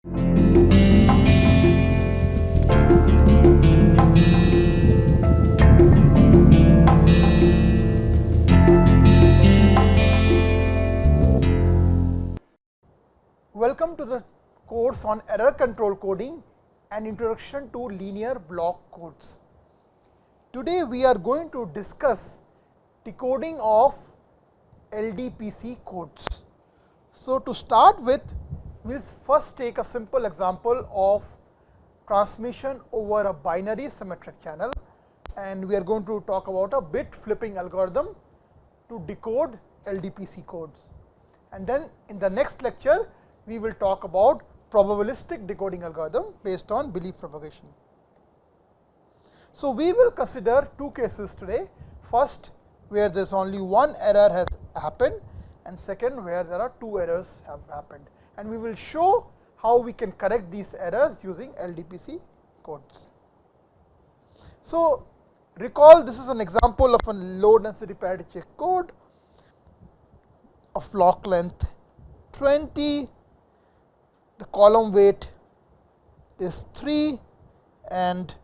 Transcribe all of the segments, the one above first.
Welcome to the course on error control coding and introduction to linear block codes. Today we are going to discuss decoding of LDPC codes. So, to start with, we will first take a simple example of transmission over a binary symmetric channel, and we are going to talk about a bit flipping algorithm to decode LDPC codes. And then in the next lecture, we will talk about probabilistic decoding algorithm based on belief propagation. So, we will consider two cases today. First, where there is only one error has happened, and second, where there are two errors have happened. And we will show how we can correct these errors using LDPC codes. So, recall this is an example of a low density parity check code of block length 20. The column weight is 3 and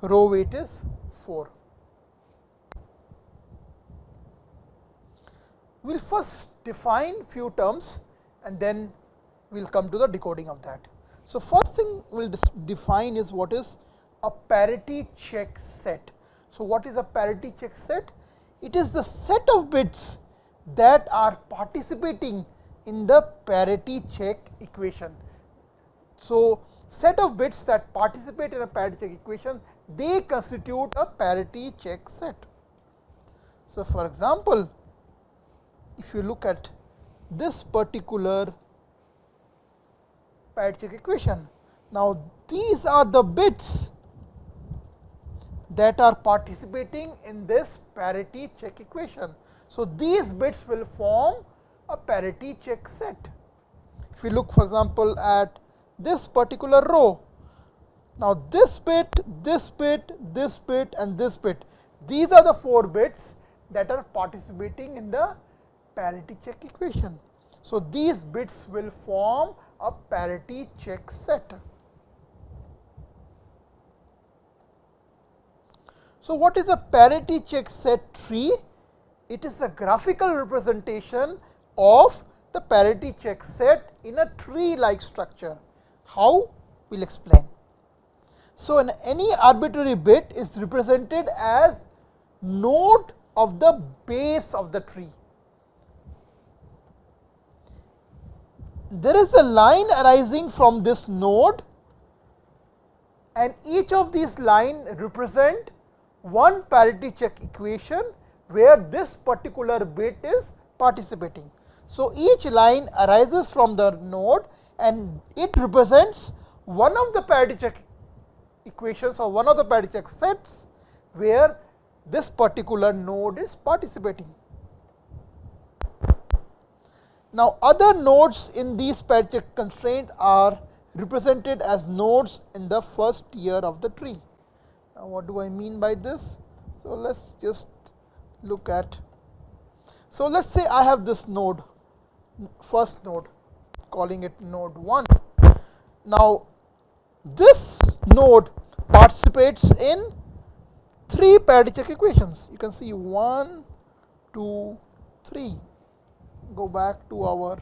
row weight is 4. We will first define few terms and then we will come to the decoding of that. So, first thing we will define is what is a parity check set. So, what is a parity check set? It is the set of bits that are participating in the parity check equation. So, set of bits that participate in a parity check equation, they constitute a parity check set. So, for example, if you look at this particular parity check equation, now these are the bits that are participating in this parity check equation. So, these bits will form a parity check set. If you look for example at this particular row, now this bit, this bit, this bit and this bit, these are the 4 bits that are participating in the parity check equation. So, these bits will form a parity check set. So, what is a parity check set tree? It is a graphical representation of the parity check set in a tree like structure. How? We will explain. So, any arbitrary bit is represented as node of the base of the tree. There is a line arising from this node, and each of these lines represent one parity check equation where this particular bit is participating. So, each line arises from the node and it represents one of the parity check equations or one of the parity check sets where this particular node is participating. Now, other nodes in these parity check constraint are represented as nodes in the first tier of the tree. Now, what do I mean by this? So, let us just look at. So, let us say I have this node, first node, calling it node 1. Now, this node participates in 3 parity check equations. You can see 1, 2, 3. Go back to our.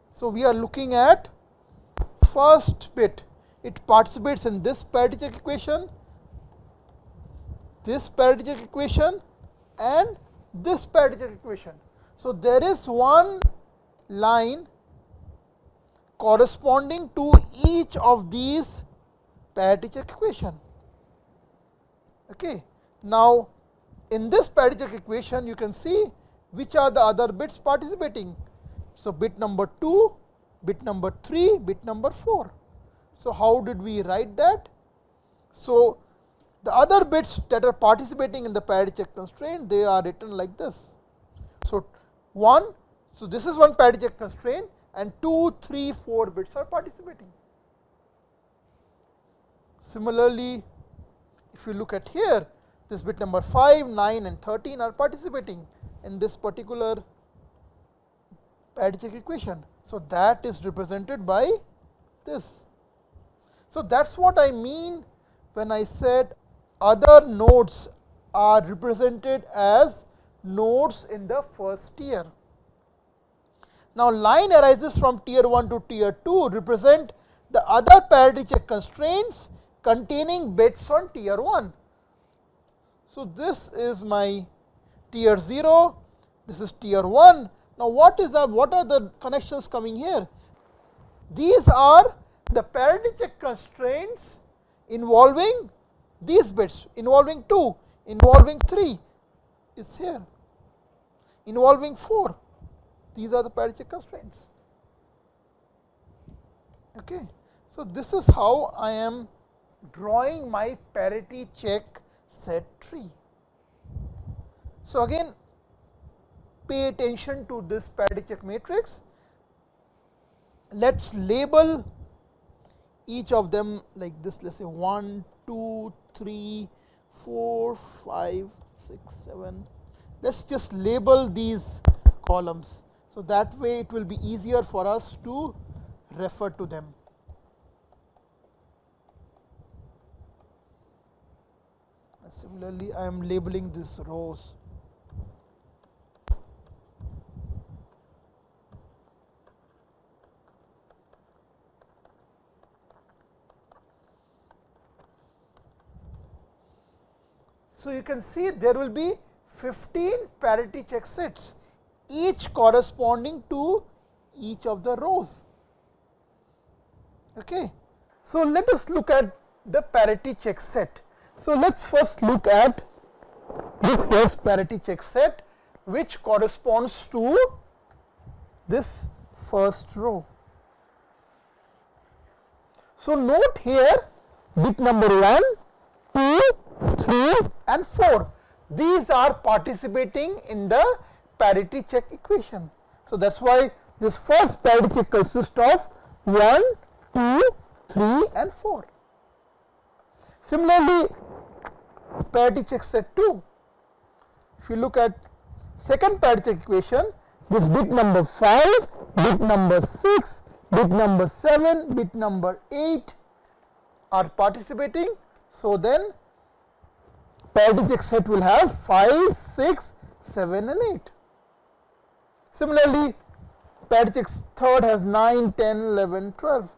So, we are looking at first bit, it participates in this parity check equation, this parity check equation and this parity check equation. So, there is one line corresponding to each of these parity check equation. Okay. Now, in this parity check equation you can see which are the other bits participating. So, bit number 2, bit number 3, bit number 4. So, how did we write that? So, the other bits that are participating in the parity check constraint, they are written like this. So, 1, so this is one parity check constraint and 2, 3, 4 bits are participating. Similarly, if you look at here, this bit number 5, 9 and 13 are participating in this particular parity check equation. So, that is represented by this. So that's what I mean when I said other nodes are represented as nodes in the first tier. Now line arises from tier 1 to tier 2 represent the other parity check constraints containing bits on tier 1. So this is my tier 0, this is tier 1. Now what are the connections coming here? These are the parity check constraints involving these bits, involving 2, involving 3 is here, involving 4. These are the parity check constraints. Okay. So this is how I am drawing my parity check set tree. So again, pay attention to this parity check matrix. Let's label each of them like this. Let's say 1, 2, 3, 4, 5, 6, 7. Let's just label these columns. So that way it will be easier for us to refer to them. Similarly, I am labeling these rows. So you can see there will be 15 parity check sets, each corresponding to each of the rows. Okay. So let us look at the parity check set. So let's first look at this first parity check set, which corresponds to this first row. So note here bit number 1, 2, 3 and 4. These are participating in the parity check equation. So that's why this first parity check consists of 1, 2, 3 and 4. Similarly, parity check set 2. If you look at second parity check equation, this bit number 5, bit number 6, bit number 7, bit number 8 are participating. So then parity check set will have 5, 6, 7 and 8. Similarly, parity check third has 9, 10, 11, 12.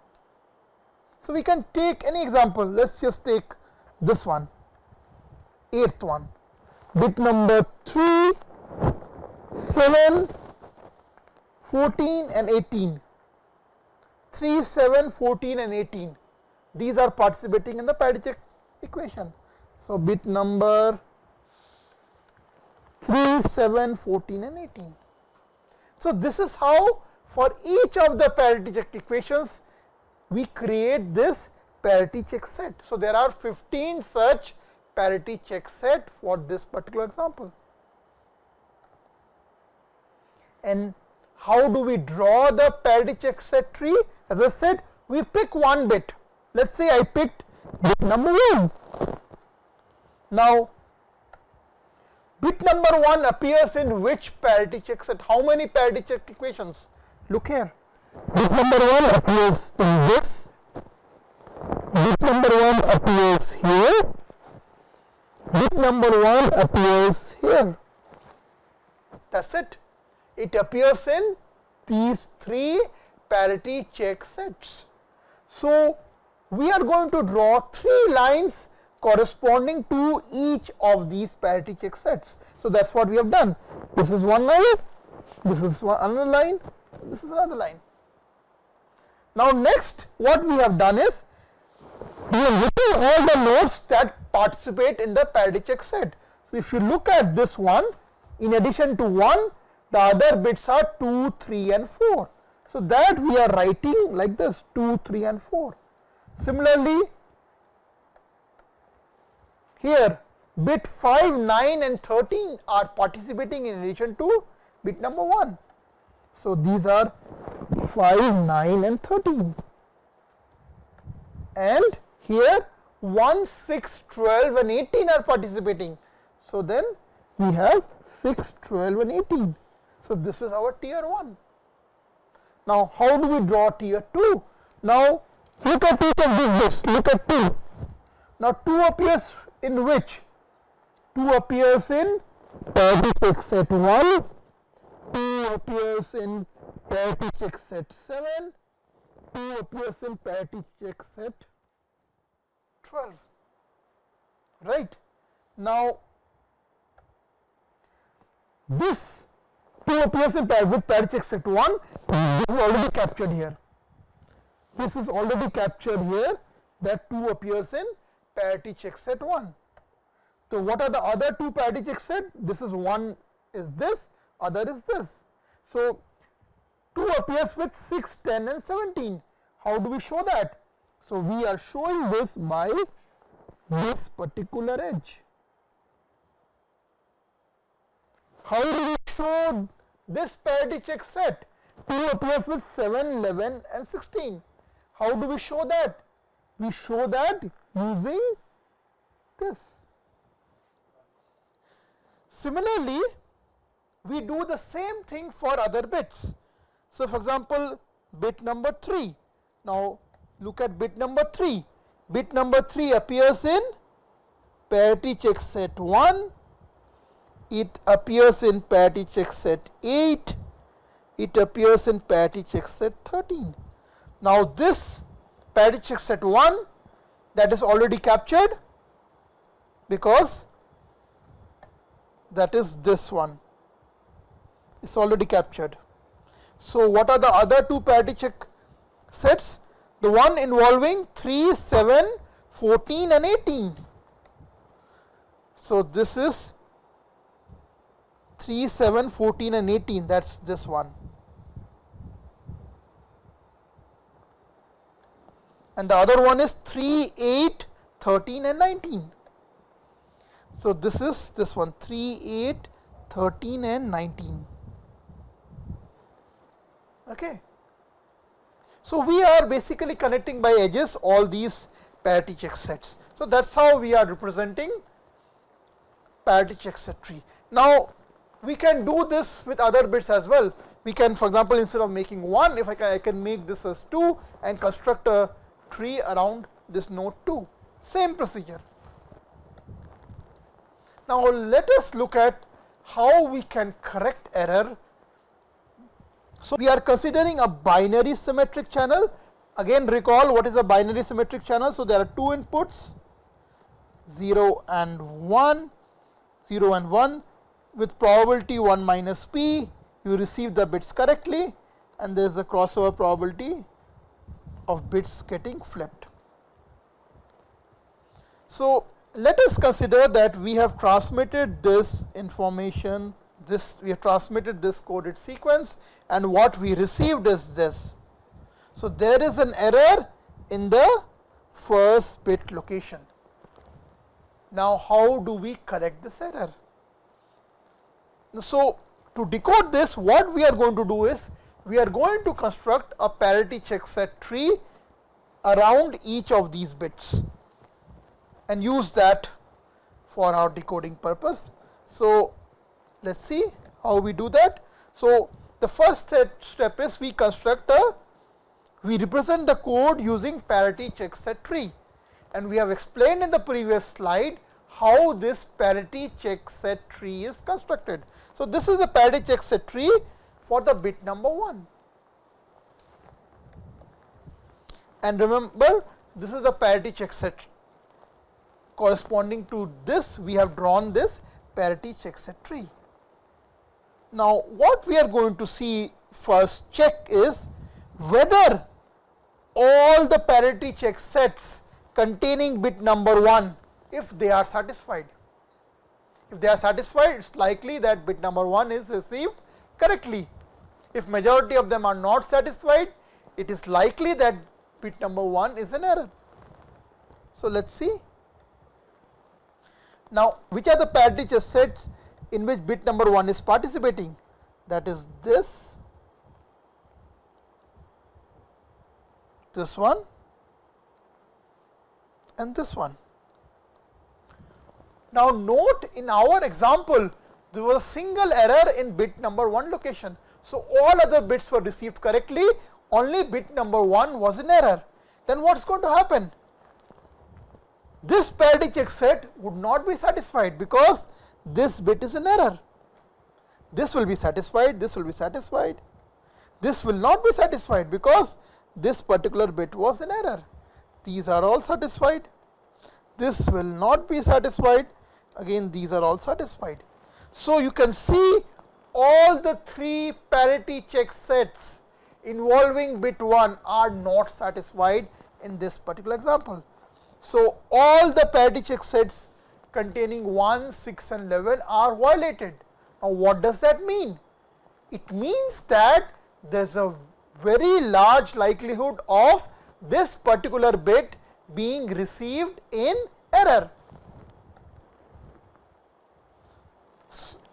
So we can take any example. Let's just take this one, 8th one, bit number 3, 7, 14 and 18. 3, 7, 14 and 18. These are participating in the parity check equation. So bit number 3, 7, 14 and 18. So this is how for each of the parity check equations we create this parity check set. So there are 15 such parity check set for this particular example. And how do we draw the parity check set tree? As I said, we pick one bit. Let's say I picked bit number 1. Now bit number 1 appears in which parity check set? How many parity check equations? Look here. Bit number 1 appears in this. Bit number 1 appears here. Bit number 1 appears here. That's it. It appears in these 3 parity check sets. So we are going to draw 3 lines corresponding to each of these parity check sets. So that's what we have done. This is one line, this is another line, this is another line. Now next what we have done is we have written all the nodes that participate in the parity check set. So if you look at this one, in addition to 1, the other bits are 2, 3 and 4. So that we are writing like this, 2, 3 and 4. Similarly, here bit 5, 9 and 13 are participating in addition to bit number 1. So these are 5, 9 and 13. And here 1, 6, 12 and 18 are participating. So then we have 6, 12 and 18. So this is our tier 1. Now how do we draw tier 2? Now Look at each of these bits. Look at 2. Now 2 appears in which? 2 appears in parity check set 1. 2 appears in parity check set 7. 2 appears in parity check set 12. Right. Now this 2 appears in with parity check set 1. This is already captured here. This is already captured here, that 2 appears in parity check set 1. So what are the other 2 parity check set? This is one is this, other is this. So 2 appears with 6, 10 and 17. How do we show that? So we are showing this by this particular edge. How do we show this parity check set? 2 appears with 7, 11 and 16. How do we show that? We show that using this. Similarly, we do the same thing for other bits. So for example, bit number 3. Now look at bit number 3. Bit number 3 appears in parity check set 1. It appears in parity check set 8. It appears in parity check set 13. Now this parity check set 1, that is already captured because that is this one. It's already captured. So what are the other 2 parity check sets? The one involving 3, 7, 14 and 18. So this is 3, 7, 14 and 18, that's this one. And the other one is 3, 8, 13 and 19. So this is this one, 3, 8, 13 and 19. Okay. So we are basically connecting by edges all these parity check sets. So that's how we are representing parity check set tree. Now we can do this with other bits as well. We can, for example, instead of making 1, if I can make this as 2 and construct a tree around this node 2. Same procedure. Now let us look at how we can correct error. So we are considering a binary symmetric channel. Again, recall what is a binary symmetric channel. So there are 2 inputs, 0 and 1, 0 and 1. With probability 1 minus p, you receive the bits correctly, and there is a crossover probability of bits getting flipped. So let us consider that we have transmitted this information, we have transmitted this coded sequence, and what we received is this. So there is an error in the first bit location. Now how do we correct this error? So to decode this, what we are going to do is, we are going to construct a parity check set tree around each of these bits and use that for our decoding purpose. So let's see how we do that. So the first step is we represent the code using parity check set tree, and we have explained in the previous slide how this parity check set tree is constructed. So this is the parity check set tree for the bit number 1. And remember, this is the parity check set. Corresponding to this, we have drawn this parity check set tree. Now what we are going to see first check is whether all the parity check sets containing bit number 1, if they are satisfied. If they are satisfied, it's likely that bit number 1 is received correctly. If majority of them are not satisfied, it is likely that bit number 1 is an error. So let's see. Now which are the parity check sets in which bit number 1 is participating? That is this one and this one. Now note, in our example, there was a single error in bit number 1 location. So all other bits were received correctly, only bit number 1 was in error. then what is going to happen? This parity check set would not be satisfied because this bit is in error. This will be satisfied, this will be satisfied. This will not be satisfied because this particular bit was in error. These are all satisfied. This will not be satisfied. Again, these are all satisfied. So you can see all the 3 parity check sets involving bit 1 are not satisfied in this particular example. So all the parity check sets containing 1, 6 and 11 are violated. Now what does that mean? It means that there is a very large likelihood of this particular bit being received in error.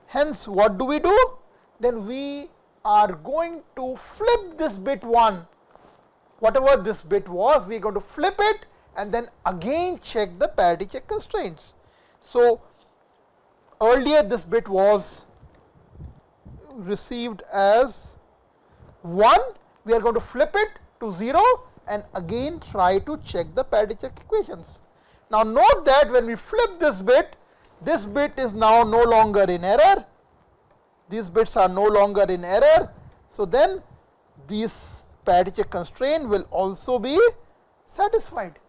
Hence, what do? Then we are going to flip this bit 1, whatever this bit was, we are going to flip it and then again check the parity check constraints. So earlier this bit was received as 1, we are going to flip it to 0 and again try to check the parity check equations. Now note that when we flip this bit is now no longer in error, these bits are no longer in error. So then this parity check constraint will also be satisfied.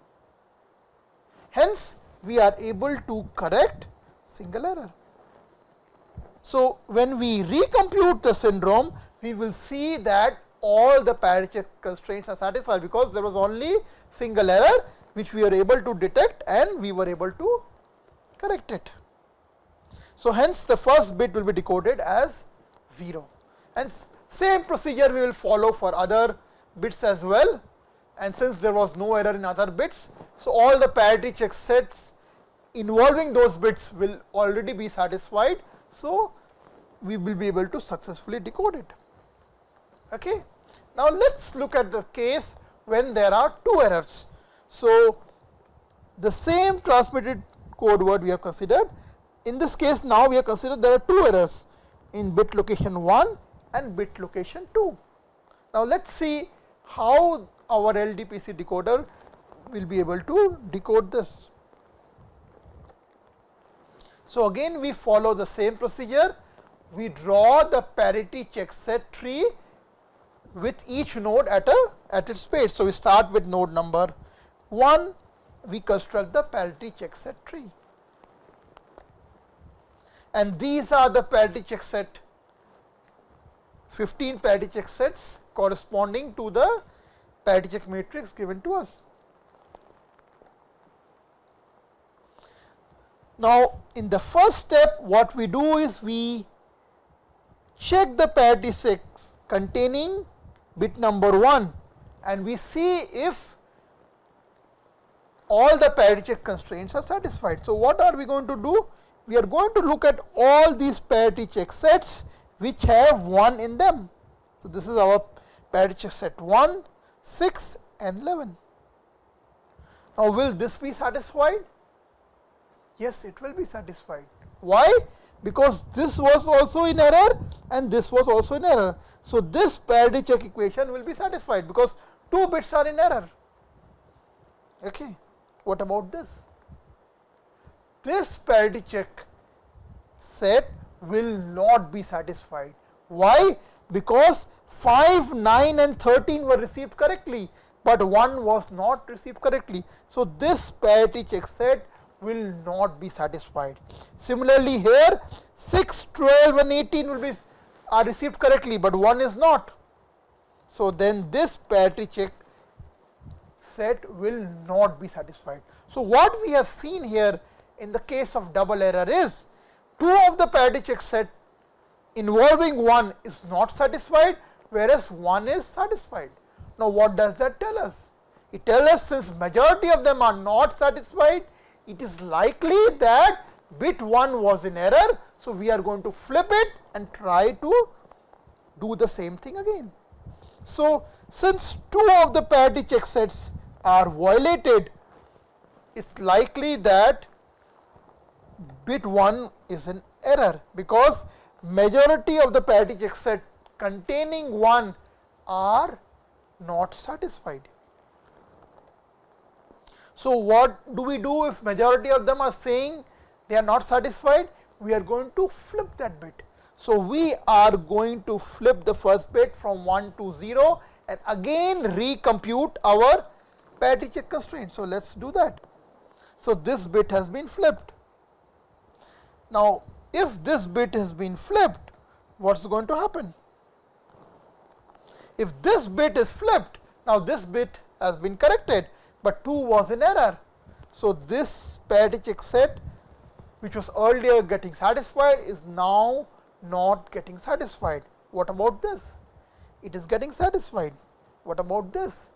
Hence we are able to correct single error. So when we recompute the syndrome, we will see that all the parity check constraints are satisfied because there was only single error which we are able to detect and we were able to correct it. So hence the first bit will be decoded as 0, and same procedure we will follow for other bits as well. And since there was no error in other bits, so all the parity check sets involving those bits will already be satisfied. So we will be able to successfully decode it. Okay. Now let us look at the case when there are 2 errors. So the same transmitted code word we have considered. In this case now we have considered there are 2 errors in bit location 1 and bit location 2. Now let us see how our LDPC decoder will be able to decode this. So again we follow the same procedure. We draw the parity check set tree with each node at its page. So we start with node number 1, we construct the parity check set tree. And these are the parity check set, 15 parity check sets corresponding to the parity check matrix given to us. Now in the first step what we do is we check the parity checks containing bit number 1 and we see if all the parity check constraints are satisfied. So what are we going to do? We are going to look at all these parity check sets which have 1 in them. So this is our parity check set 1, 6 and 11. Now will this be satisfied? Yes, it will be satisfied. Why? Because this was also in error and this was also in error. So this parity check equation will be satisfied because 2 bits are in error. Okay. What about this? This parity check set will not be satisfied. Why? Because 5, 9 and 13 were received correctly, but 1 was not received correctly. So this parity check set will not be satisfied. Similarly here 6, 12 and 18 are received correctly, but 1 is not. So then this parity check set will not be satisfied. So what we have seen here in the case of double error is 2 of the parity check set involving 1 is not satisfied, whereas 1 is satisfied. Now what does that tell us? It tells us since majority of them are not satisfied, it is likely that bit 1 was in error. So we are going to flip it and try to do the same thing again. So since 2 of the parity check sets are violated, it's likely that bit 1 is in error because majority of the parity check set containing 1 are not satisfied. So what do we do if majority of them are saying they are not satisfied? We are going to flip that bit. So we are going to flip the first bit from 1 to 0 and again recompute our parity check constraint. So let's do that. So this bit has been flipped. Now if this bit has been flipped, what's going to happen? If this bit is flipped, now this bit has been corrected, but 2 was in error. So this parity check set, which was earlier getting satisfied, is now not getting satisfied. What about this? It is getting satisfied. What about this?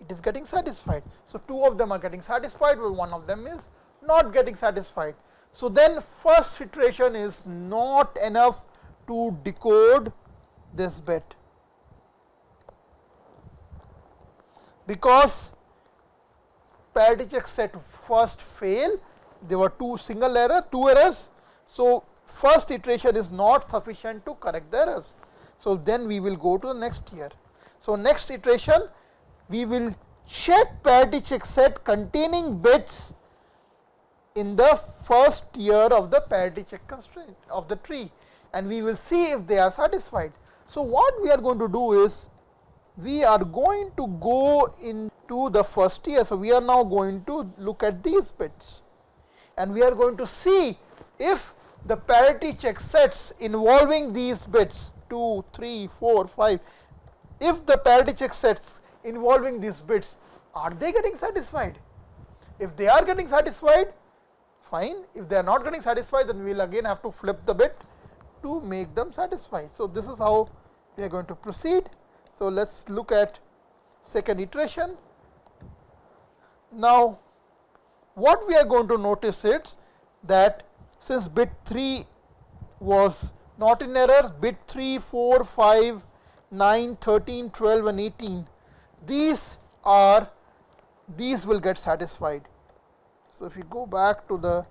It is getting satisfied. So 2 of them are getting satisfied, while 1 of them is not getting satisfied. So then first iteration is not enough to decode this bit, because parity check set first fail. There were 2 errors. So first iteration is not sufficient to correct the errors. So then we will go to the next year. So next iteration we will check parity check set containing bits in the first year of the parity check constraint of the tree, and we will see if they are satisfied. So what we are going to do is, we are going to go into the first year. So we are now going to look at these bits, and we are going to see if the parity check sets involving these bits 2, 3, 4, 5, if the parity check sets involving these bits, are they getting satisfied? If they are getting satisfied, fine. If they are not getting satisfied, then we will again have to flip the bit to make them satisfied. So this is how we are going to proceed. So let's look at second iteration. Now what we are going to notice is that since bit 3 was not in error, bit 3, 4, 5, 9, 13, 12 and 18, these will get satisfied. So if you go back to the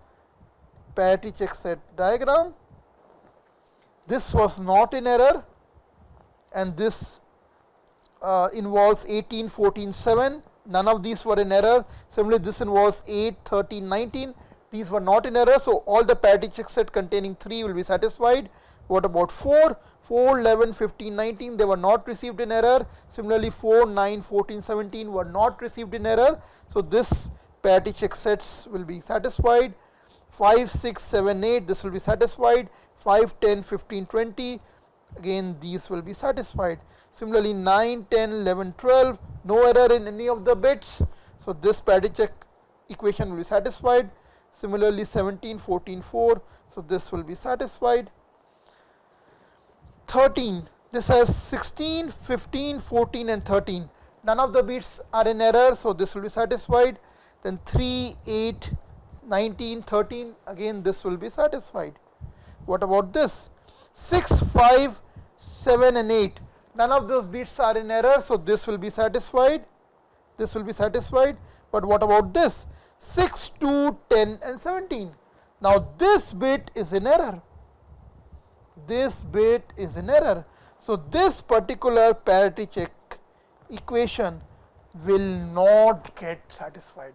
parity check set diagram, this was not in error, and this involves 18, 14, 7, none of these were in error. Similarly, this involves 8, 13, 19, these were not in error. So all the parity check set containing 3 will be satisfied. What about 4, 11, 15, 19, they were not received in error. Similarly 4, 9, 14, 17 were not received in error. So this parity check sets will be satisfied. 5, 6, 7, 8, this will be satisfied. 5, 10, 15, 20, again these will be satisfied. Similarly 9, 10, 11, 12, no error in any of the bits. So this parity check equation will be satisfied. Similarly 17, 14, 4, so this will be satisfied. 13, this has 16, 15, 14 and 13. None of the bits are in error, so this will be satisfied. Then 3, 8, 19, 13, again this will be satisfied. What about this? 6, 5, 7 and 8. None of those bits are in error, so this will be satisfied. This will be satisfied. But what about this? 6, 2, 10 and 17. Now this bit is in error. This bit is in error. So this particular parity check equation will not get satisfied.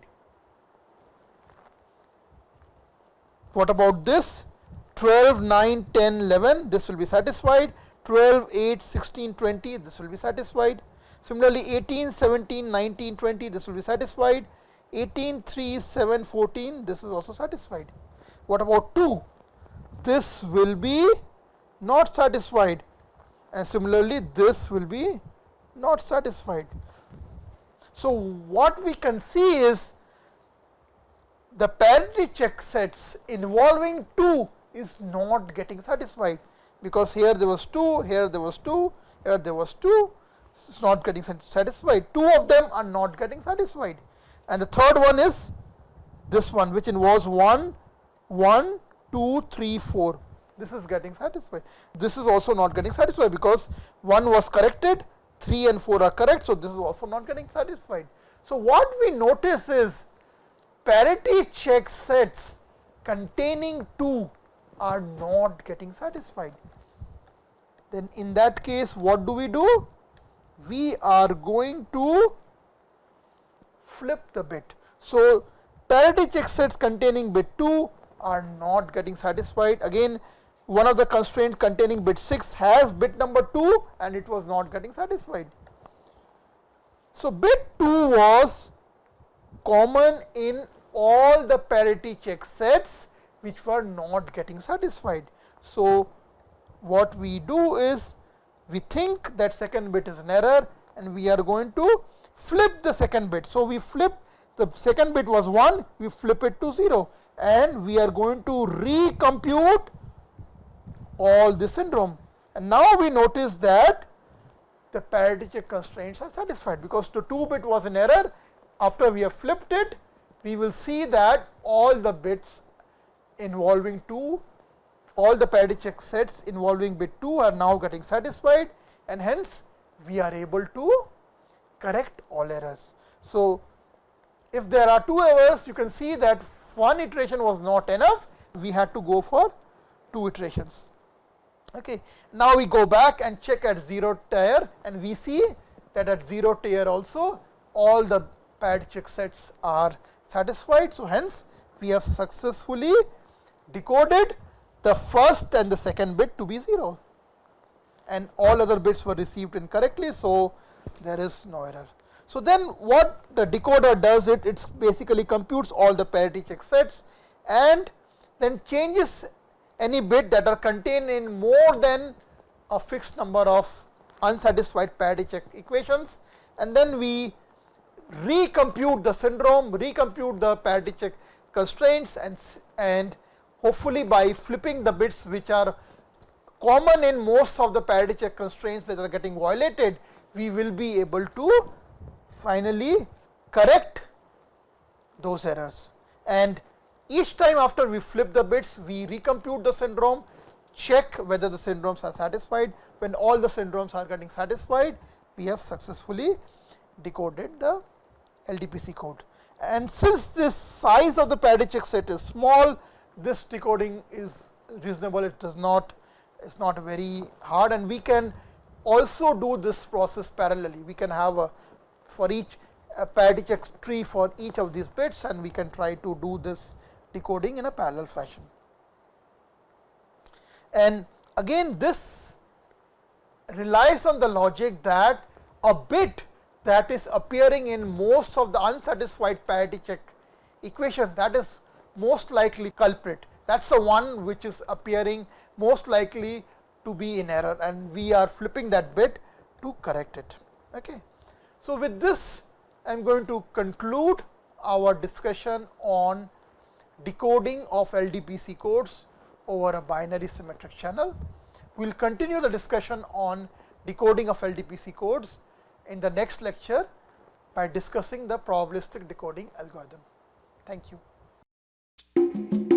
What about this? 12, 9, 10, 11, this will be satisfied. 12, 8, 16, 20, this will be satisfied. Similarly 18, 17, 19, 20, this will be satisfied. 18, 3, 7, 14, this is also satisfied. What about 2? This will be not satisfied, and similarly this will be not satisfied. So what we can see is the parity check sets involving 2 is not getting satisfied, because here there was 2, here there was 2, here there was 2, it's not getting satisfied. 2 of them are not getting satisfied, and the third one is this one, which involves 1, 1, 2, 3, 4. This is getting satisfied. This is also not getting satisfied, because 1 was corrected, 3 and 4 are correct, so this is also not getting satisfied. So what we notice is parity check sets containing 2 are not getting satisfied. Then in that case, what do? We are going to flip the bit. So, parity check sets containing bit 2 are not getting satisfied. Again, one of the constraints containing bit 6 has bit number 2 and it was not getting satisfied. So, bit 2 was common in all the parity check sets which were not getting satisfied. So, what we do is we think that second bit is an error and we are going to flip the second bit. So, we flip the second bit was 1, we flip it to 0 and we are going to recompute all the syndrome. And now we notice that the parity check constraints are satisfied because the 2 bit was an error. After we have flipped it, we will see that all the bits involving 2, all the parity check sets involving bit 2 are now getting satisfied and hence we are able to correct all errors. So, if there are 2 errors, you can see that one iteration was not enough, we had to go for 2 iterations. Okay. Now, we go back and check at 0th tier and we see that at 0th tier also all the parity check sets are satisfied. So, hence we have successfully decoded the first and the second bit to be zeros and all other bits were received incorrectly. So, there is no error. So, then what the decoder does, it basically computes all the parity check sets and then changes any bit that are contained in more than a fixed number of unsatisfied parity check equations and then we recompute the syndrome, recompute the parity check constraints and hopefully by flipping the bits which are common in most of the parity check constraints that are getting violated, we will be able to finally correct those errors. And each time after we flip the bits, we recompute the syndrome, check whether the syndromes are satisfied. When all the syndromes are getting satisfied, we have successfully decoded the LDPC code. And since this size of the parity check set is small, this decoding is reasonable. It is not very hard, and we can also do this process parallelly. We can have for each parity check tree for each of these bits, and we can try to do this decoding in a parallel fashion. And again, this relies on the logic that a bit that is appearing in most of the unsatisfied parity check equation, that is most likely culprit. That is the one which is appearing most likely to be in error, and we are flipping that bit to correct it. Okay. So, with this I am going to conclude our discussion on decoding of LDPC codes over a binary symmetric channel. We will continue the discussion on decoding of LDPC codes in the next lecture by discussing the probabilistic decoding algorithm. Thank you.